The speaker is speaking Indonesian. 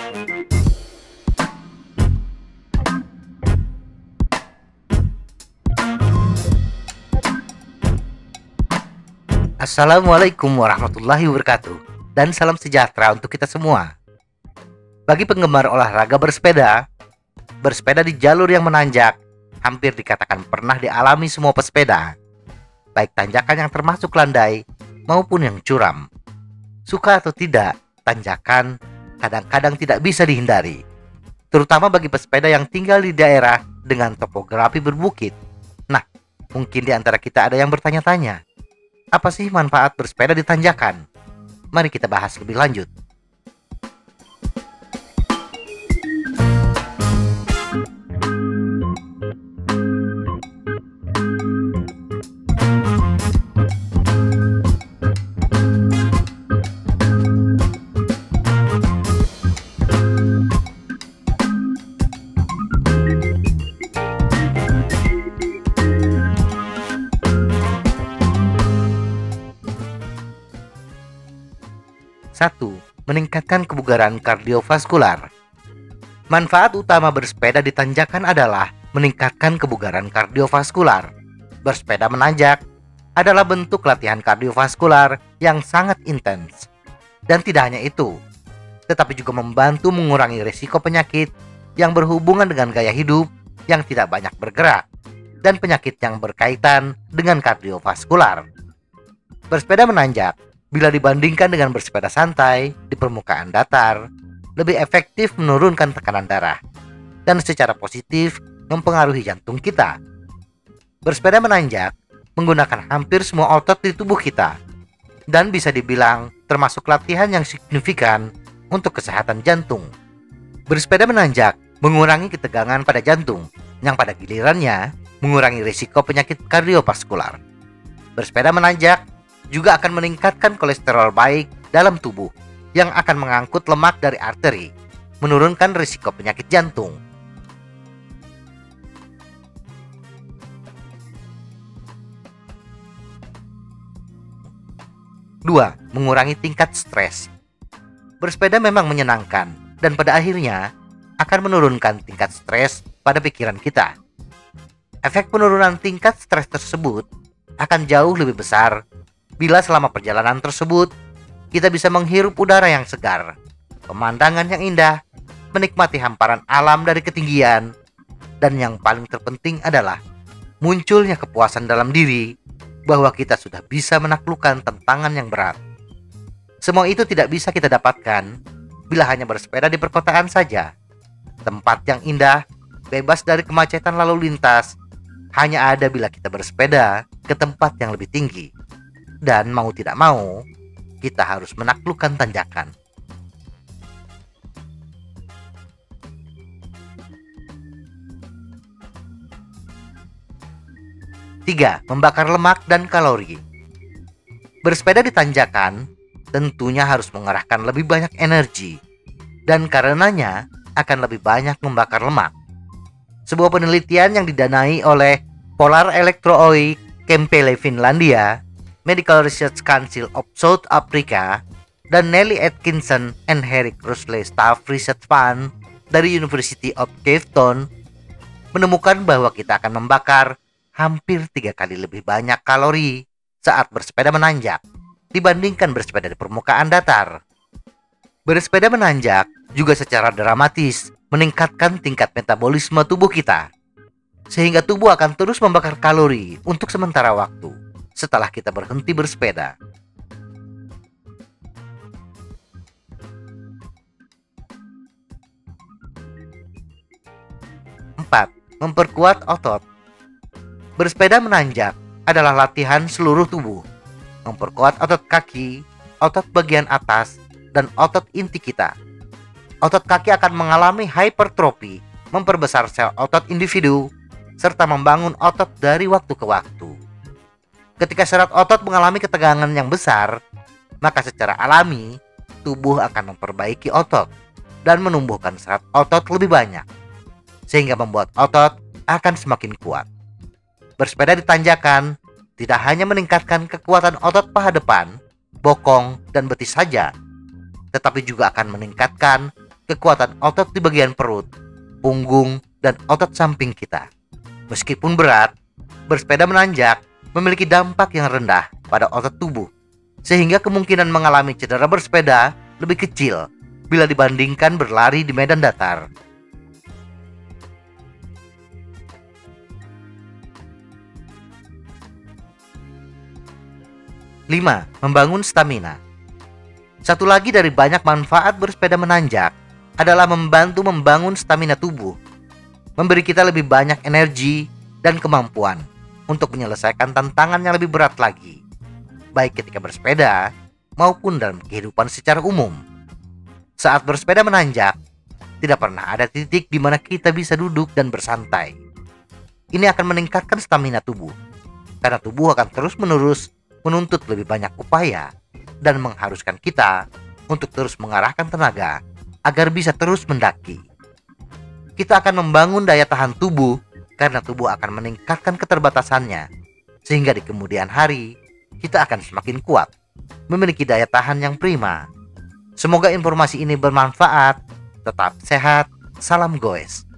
Assalamualaikum warahmatullahi wabarakatuh, dan salam sejahtera untuk kita semua. Bagi penggemar olahraga bersepeda, bersepeda di jalur yang menanjak hampir dikatakan pernah dialami semua pesepeda, baik tanjakan yang termasuk landai maupun yang curam. Suka atau tidak, tanjakan kadang-kadang tidak bisa dihindari, terutama bagi pesepeda yang tinggal di daerah dengan topografi berbukit. Nah, mungkin di antara kita ada yang bertanya-tanya, apa sih manfaat bersepeda di tanjakan? Mari kita bahas lebih lanjut. Satu, meningkatkan kebugaran kardiovaskular. Manfaat utama bersepeda di tanjakan adalah meningkatkan kebugaran kardiovaskular. Bersepeda menanjak adalah bentuk latihan kardiovaskular yang sangat intens. Dan tidak hanya itu, tetapi juga membantu mengurangi risiko penyakit yang berhubungan dengan gaya hidup yang tidak banyak bergerak dan penyakit yang berkaitan dengan kardiovaskular. Bersepeda menanjak bila dibandingkan dengan bersepeda santai di permukaan datar, lebih efektif menurunkan tekanan darah dan secara positif mempengaruhi jantung kita. Bersepeda menanjak menggunakan hampir semua otot di tubuh kita dan bisa dibilang termasuk latihan yang signifikan untuk kesehatan jantung. Bersepeda menanjak mengurangi ketegangan pada jantung yang pada gilirannya mengurangi risiko penyakit kardiovaskular. Bersepeda menanjak juga akan meningkatkan kolesterol baik dalam tubuh yang akan mengangkut lemak dari arteri, menurunkan risiko penyakit jantung. Dua, mengurangi tingkat stres. Bersepeda memang menyenangkan dan pada akhirnya akan menurunkan tingkat stres pada pikiran kita. Efek penurunan tingkat stres tersebut akan jauh lebih besar bila selama perjalanan tersebut kita bisa menghirup udara yang segar, pemandangan yang indah, menikmati hamparan alam dari ketinggian, dan yang paling terpenting adalah munculnya kepuasan dalam diri bahwa kita sudah bisa menaklukkan tantangan yang berat. Semua itu tidak bisa kita dapatkan bila hanya bersepeda di perkotaan saja. Tempat yang indah, bebas dari kemacetan lalu lintas, hanya ada bila kita bersepeda ke tempat yang lebih tinggi. Dan mau tidak mau, kita harus menaklukkan tanjakan. Tiga, membakar lemak dan kalori. Bersepeda di tanjakan tentunya harus mengerahkan lebih banyak energi dan karenanya akan lebih banyak membakar lemak. Sebuah penelitian yang didanai oleh Polar Electro Oy Kempele Finlandia, Medical Research Council of South Africa, dan Nelly Atkinson and Eric Rusley Staff Research Fund dari University of Cape Town menemukan bahwa kita akan membakar hampir 3 kali lebih banyak kalori saat bersepeda menanjak dibandingkan bersepeda di permukaan datar. Bersepeda menanjak juga secara dramatis meningkatkan tingkat metabolisme tubuh kita, sehingga tubuh akan terus membakar kalori untuk sementara waktu setelah kita berhenti bersepeda. Empat, memperkuat otot. Bersepeda menanjak adalah latihan seluruh tubuh, memperkuat otot kaki, otot bagian atas, dan otot inti kita. Otot kaki akan mengalami hipertrofi, memperbesar sel otot individu, serta membangun otot dari waktu ke waktu. Ketika serat otot mengalami ketegangan yang besar, maka secara alami tubuh akan memperbaiki otot dan menumbuhkan serat otot lebih banyak, sehingga membuat otot akan semakin kuat. Bersepeda di tanjakan tidak hanya meningkatkan kekuatan otot paha depan, bokong, dan betis saja, tetapi juga akan meningkatkan kekuatan otot di bagian perut, punggung, dan otot samping kita. Meskipun berat, bersepeda menanjak memiliki dampak yang rendah pada otot tubuh, sehingga kemungkinan mengalami cedera bersepeda lebih kecil bila dibandingkan berlari di medan datar. 5. Membangun stamina. Satu lagi dari banyak manfaat bersepeda menanjak adalah membantu membangun stamina tubuh, memberi kita lebih banyak energi dan kemampuan untuk menyelesaikan tantangan yang lebih berat lagi, baik ketika bersepeda maupun dalam kehidupan secara umum. Saat bersepeda menanjak, tidak pernah ada titik di mana kita bisa duduk dan bersantai. Ini akan meningkatkan stamina tubuh, karena tubuh akan terus-menerus menuntut lebih banyak upaya dan mengharuskan kita untuk terus mengarahkan tenaga agar bisa terus mendaki. Kita akan membangun daya tahan tubuh karena tubuh akan meningkatkan keterbatasannya, sehingga di kemudian hari kita akan semakin kuat, memiliki daya tahan yang prima. Semoga informasi ini bermanfaat. Tetap sehat, salam goes.